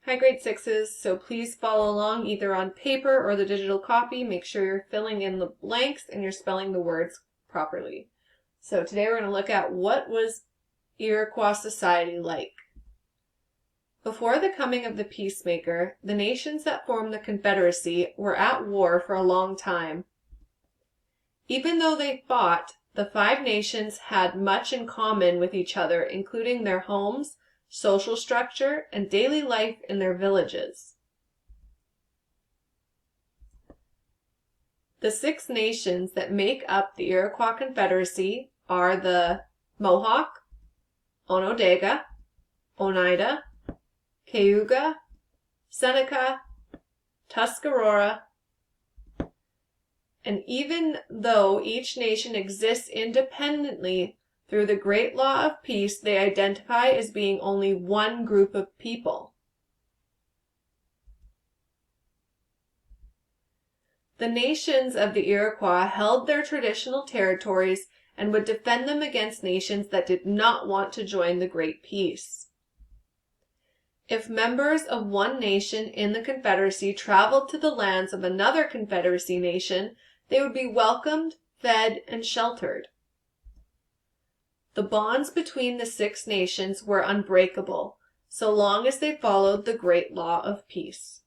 Hi, grade sixes. So please follow along either on paper or the digital copy. Make sure you're filling in the blanks and you're spelling the words properly. So today we're going to look at what was Iroquois society like. Before the coming of the peacemaker, the nations that formed the Confederacy were at war for a long time. Even though they fought, the 5 nations had much in common with each other, including their homes, social structure, and daily life in their villages. The 6 nations that make up the Iroquois Confederacy are the Mohawk, Onondaga, Oneida, Cayuga, Seneca, Tuscarora, and even though each nation exists independently, through the Great Law of Peace, they identify as being only one group of people. The nations of the Iroquois held their traditional territories and would defend them against nations that did not want to join the Great Peace. If members of one nation in the Confederacy traveled to the lands of another Confederacy nation, they would be welcomed, fed, and sheltered. The bonds between the 6 nations were unbreakable, so long as they followed the Great Law of Peace.